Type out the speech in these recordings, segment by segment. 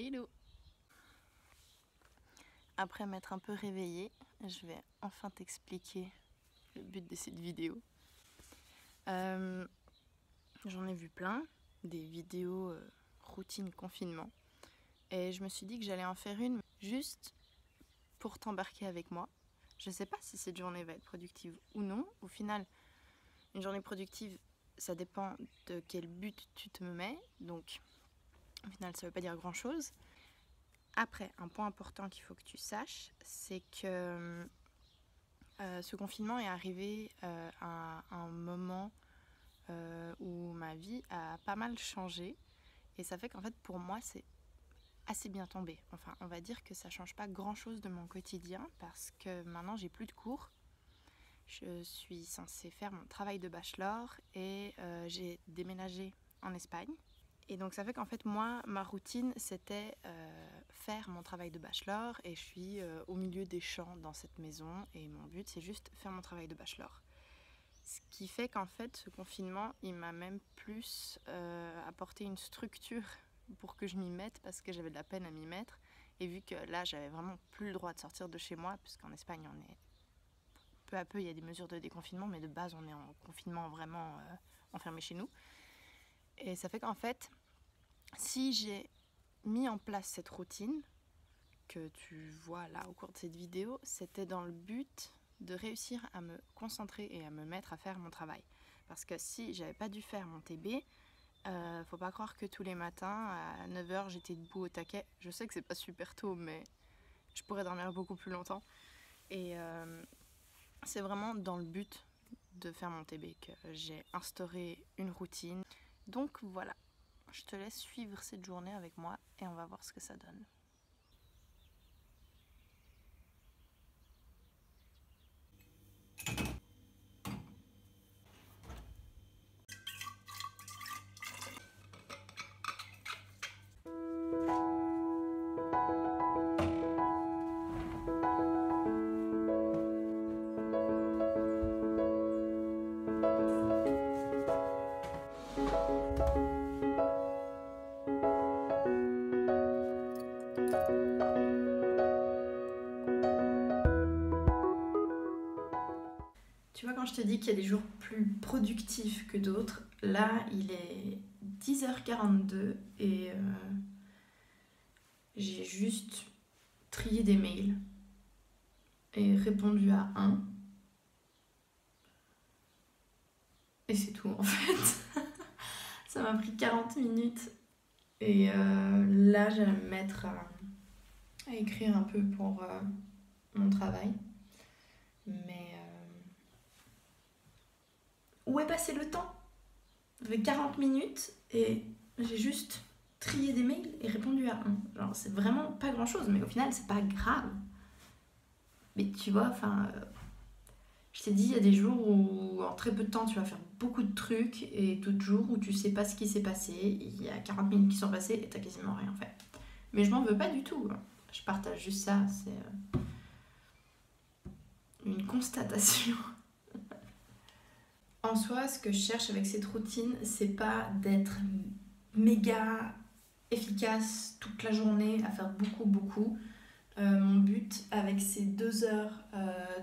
Hello! Après m'être un peu réveillée, je vais enfin t'expliquer le but de cette vidéo. J'en ai vu plein, des vidéos routine confinement. Et je me suis dit que j'allais en faire une juste pour t'embarquer avec moi. Je sais pas si cette journée va être productive ou non. Au final, une journée productive, ça dépend de quel but tu te mets. Donc, au final, ça veut pas dire grand-chose. Après, un point important qu'il faut que tu saches, c'est que ce confinement est arrivé à un moment où ma vie a pas mal changé. Et ça fait qu'en fait, pour moi, c'est assez bien tombé. Enfin, on va dire que ça change pas grand-chose de mon quotidien parce que maintenant, j'ai plus de cours. Je suis censée faire mon travail de bachelor et j'ai déménagé en Espagne. Et donc ça fait qu'en fait moi, ma routine c'était faire mon travail de bachelor et je suis au milieu des champs dans cette maison et mon but c'est juste faire mon travail de bachelor. Ce qui fait qu'en fait ce confinement il m'a même plus apporté une structure pour que je m'y mette parce que j'avais de la peine à m'y mettre et vu que là j'avais vraiment plus le droit de sortir de chez moi puisqu'en Espagne on est peu à peu il y a des mesures de déconfinement mais de base on est en confinement vraiment enfermé chez nous. Et ça fait qu'en fait, si j'ai mis en place cette routine que tu vois là au cours de cette vidéo, c'était dans le but de réussir à me concentrer et à me mettre à faire mon travail. Parce que si j'avais pas dû faire mon TB, faut pas croire que tous les matins à 9h j'étais debout au taquet. Je sais que c'est pas super tôt, mais je pourrais dormir beaucoup plus longtemps. Et c'est vraiment dans le but de faire mon TB que j'ai instauré une routine. Donc voilà, je te laisse suivre cette journée avec moi et on va voir ce que ça donne. Tu vois, quand je te dis qu'il y a des jours plus productifs que d'autres, là, il est 10h42 et j'ai juste trié des mails et répondu à un. Et c'est tout, en fait. Ça m'a pris 40 minutes. Et là, j'allais me mettre à écrire un peu pour mon travail. Mais où est passé le temps? J'avais 40 minutes et j'ai juste trié des mails et répondu à un. Genre, c'est vraiment pas grand chose, mais au final, c'est pas grave. Mais tu vois, enfin, je t'ai dit, il y a des jours où en très peu de temps, tu vas faire beaucoup de trucs et d'autres jours où tu sais pas ce qui s'est passé. Il y a 40 minutes qui sont passées et t'as quasiment rien fait. Mais je m'en veux pas du tout. Je partage juste ça, c'est une constatation. En soi, ce que je cherche avec cette routine, c'est pas d'être méga efficace toute la journée, à faire beaucoup. Mon but avec ces 2 heures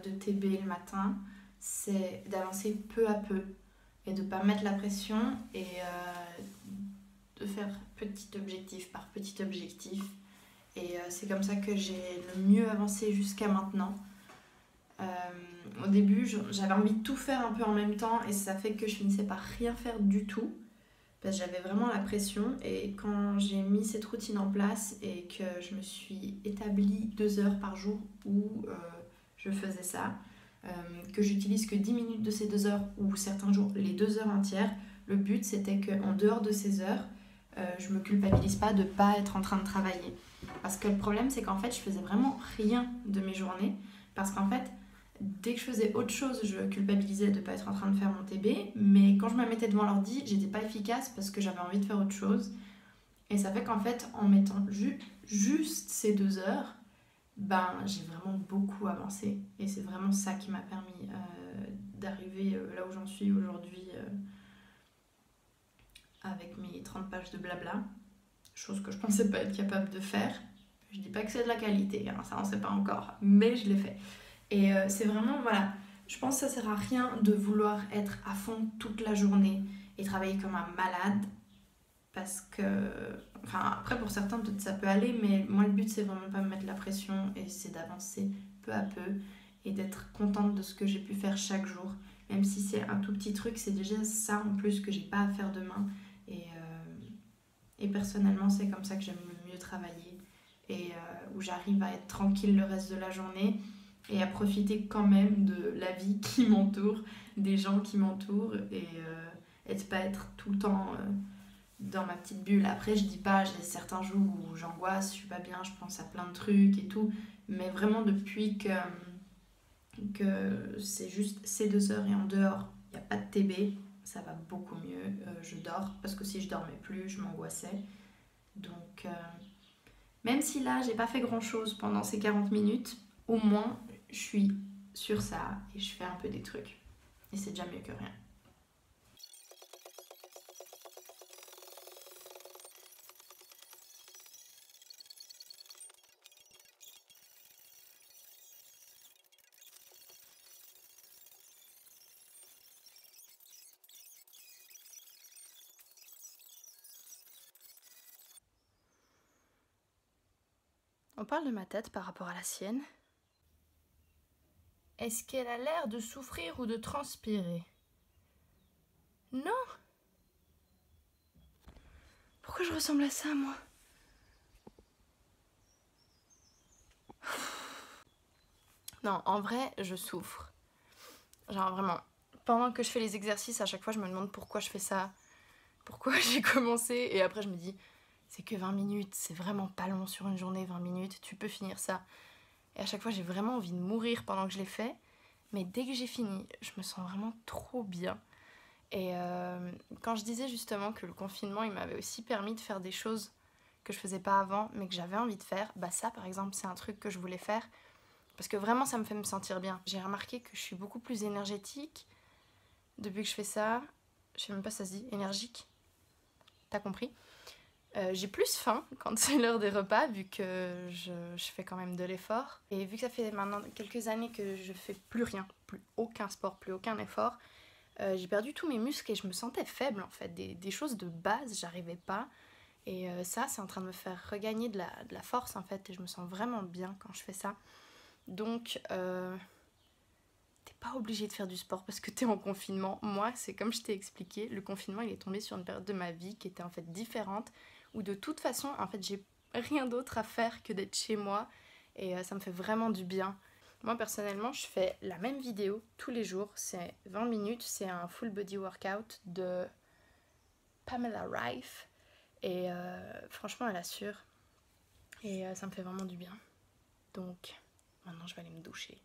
de TB le matin, c'est d'avancer peu à peu et de pas mettre la pression et de faire petit objectif par petit objectif. Et c'est comme ça que j'ai le mieux avancé jusqu'à maintenant. Au début, j'avais envie de tout faire un peu en même temps et ça fait que je finissais par rien faire du tout parce que j'avais vraiment la pression. Et quand j'ai mis cette routine en place et que je me suis établie 2 heures par jour où je faisais ça, que j'utilise que 10 minutes de ces 2 heures ou certains jours les 2 heures entières, le but c'était qu'en dehors de ces heures, je me culpabilise pas de pas être en train de travailler. Parce que le problème c'est qu'en fait je faisais vraiment rien de mes journées parce qu'en fait dès que je faisais autre chose, je culpabilisais de ne pas être en train de faire mon TB. Mais quand je me mettais devant l'ordi, j'étais pas efficace parce que j'avais envie de faire autre chose. Et ça fait qu'en fait, en mettant juste ces 2 heures, ben, j'ai vraiment beaucoup avancé. Et c'est vraiment ça qui m'a permis d'arriver là où j'en suis aujourd'hui avec mes 30 pages de blabla. chose que je pensais pas être capable de faire. Je dis pas que c'est de la qualité, hein, ça on sait pas encore, mais je l'ai fait. Et c'est vraiment, voilà, je pense que ça sert à rien de vouloir être à fond toute la journée et travailler comme un malade, parce que, enfin après pour certains peut-être ça peut aller, mais moi le but c'est vraiment pas me mettre la pression et c'est d'avancer peu à peu et d'être contente de ce que j'ai pu faire chaque jour. Même si c'est un tout petit truc, c'est déjà ça en plus que j'ai pas à faire demain. Et personnellement, c'est comme ça que j'aime le mieux travailler et où j'arrive à être tranquille le reste de la journée et à profiter quand même de la vie qui m'entoure, des gens qui m'entourent et de pas être tout le temps dans ma petite bulle. Après, je dis pas, j'ai certains jours où j'angoisse, je suis pas bien, je pense à plein de trucs et tout, mais vraiment depuis que c'est juste ces 2 heures et en dehors, il n'y a pas de TB, ça va beaucoup mieux. Je dors parce que si je dormais plus, je m'angoissais. Donc, même si là, j'ai pas fait grand chose pendant ces 40 minutes, au moins, je suis sur ça et je fais un peu des trucs. Et c'est déjà mieux que rien. On parle de ma tête par rapport à la sienne. Est-ce qu'elle a l'air de souffrir ou de transpirer? Non. Pourquoi je ressemble à ça, moi? Non, en vrai, je souffre. Genre vraiment, pendant que je fais les exercices, à chaque fois, je me demande pourquoi je fais ça, pourquoi j'ai commencé, et après je me dis, c'est que 20 minutes, c'est vraiment pas long sur une journée, 20 minutes, tu peux finir ça. Et à chaque fois, j'ai vraiment envie de mourir pendant que je l'ai fait, mais dès que j'ai fini, je me sens vraiment trop bien. Et quand je disais justement que le confinement, il m'avait aussi permis de faire des choses que je faisais pas avant, mais que j'avais envie de faire, bah ça par exemple, c'est un truc que je voulais faire, parce que vraiment ça me fait me sentir bien. J'ai remarqué que je suis beaucoup plus énergétique depuis que je fais ça. Je sais même pas si ça se dit, énergique. T'as compris? J'ai plus faim quand c'est l'heure des repas, vu que je fais quand même de l'effort. Et vu que ça fait maintenant quelques années que je fais plus rien, plus aucun sport, plus aucun effort, j'ai perdu tous mes muscles et je me sentais faible en fait. Des choses de base, j'arrivais pas. Et ça, c'est en train de me faire regagner de la force en fait. Et je me sens vraiment bien quand je fais ça. Donc, t'es pas obligé de faire du sport parce que t'es en confinement. Moi, c'est comme je t'ai expliqué, le confinement, il est tombé sur une période de ma vie qui était en fait différente, où de toute façon, en fait, j'ai rien d'autre à faire que d'être chez moi. Et ça me fait vraiment du bien. Moi, personnellement, je fais la même vidéo tous les jours. C'est 20 minutes, c'est un full body workout de Pamela Rife. Et franchement, elle assure. Et ça me fait vraiment du bien. Donc, maintenant, je vais aller me doucher.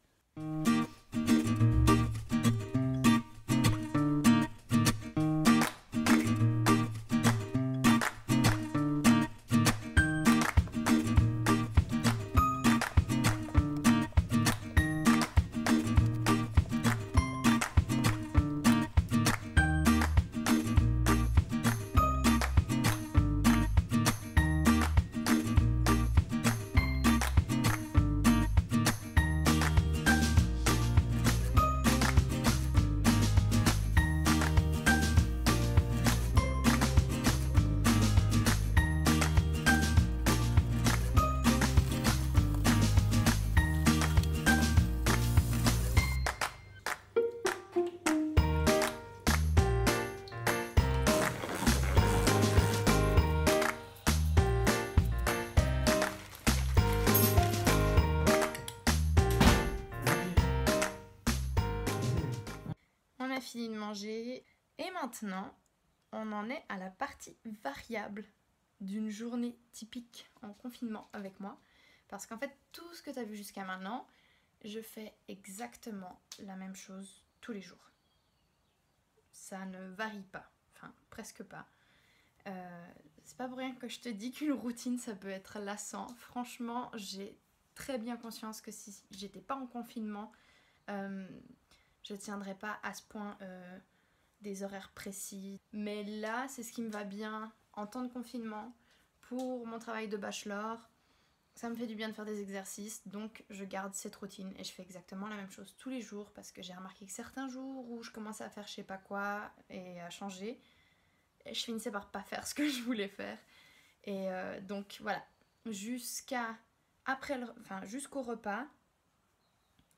On a fini de manger et maintenant on en est à la partie variable d'une journée typique en confinement avec moi, parce qu'en fait tout ce que tu as vu jusqu'à maintenant, je fais exactement la même chose tous les jours. Ça ne varie pas, enfin presque pas. C'est pas pour rien que je te dis qu'une routine ça peut être lassant. Franchement, j'ai très bien conscience que si j'étais pas en confinement, je tiendrais pas à ce point des horaires précis. Mais là, c'est ce qui me va bien en temps de confinement pour mon travail de bachelor, ça me fait du bien de faire des exercices, donc je garde cette routine et je fais exactement la même chose tous les jours parce que j'ai remarqué que certains jours où je commençais à faire je sais pas quoi et à changer, je finissais par pas faire ce que je voulais faire. Et donc voilà, jusqu'au repas,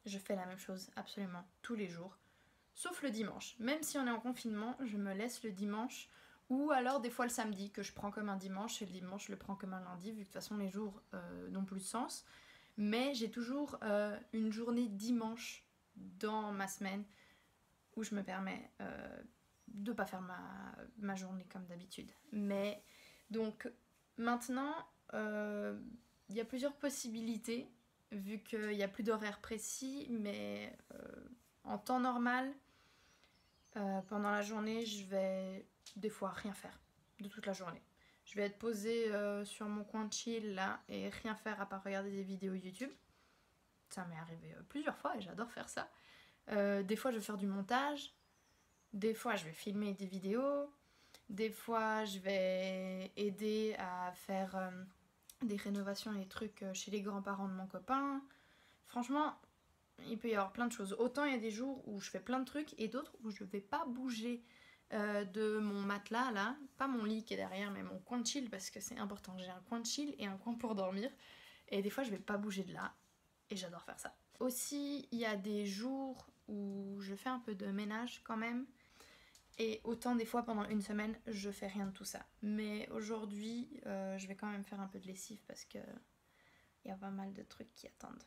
je fais la même chose absolument tous les jours, sauf le dimanche. Même si on est en confinement, je me laisse le dimanche, ou alors des fois le samedi que je prends comme un dimanche, et le dimanche je le prends comme un lundi, vu que de toute façon les jours n'ont plus de sens. Mais j'ai toujours une journée dimanche dans ma semaine où je me permets de pas faire ma journée comme d'habitude. Mais donc maintenant, il y a plusieurs possibilités, vu qu'il n'y a plus d'horaire précis, mais en temps normal, pendant la journée, je vais des fois rien faire de toute la journée. Je vais être posée sur mon coin de chill là et rien faire à part regarder des vidéos YouTube. Ça m'est arrivé plusieurs fois et j'adore faire ça. Des fois, je vais faire du montage. Des fois, je vais filmer des vidéos. Des fois, je vais aider à faire des rénovations et des trucs chez les grands-parents de mon copain. Franchement, il peut y avoir plein de choses. Autant il y a des jours où je fais plein de trucs et d'autres où je vais pas bouger de mon matelas là, pas mon lit qui est derrière, mais mon coin de chill parce que c'est important. J'ai un coin de chill et un coin pour dormir. Et des fois, je vais pas bouger de là et j'adore faire ça. Aussi, il y a des jours où je fais un peu de ménage quand même. Et autant des fois pendant une semaine, je fais rien de tout ça. Mais aujourd'hui, je vais quand même faire un peu de lessive parce que il y a pas mal de trucs qui attendent.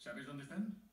¿Sabes dónde están?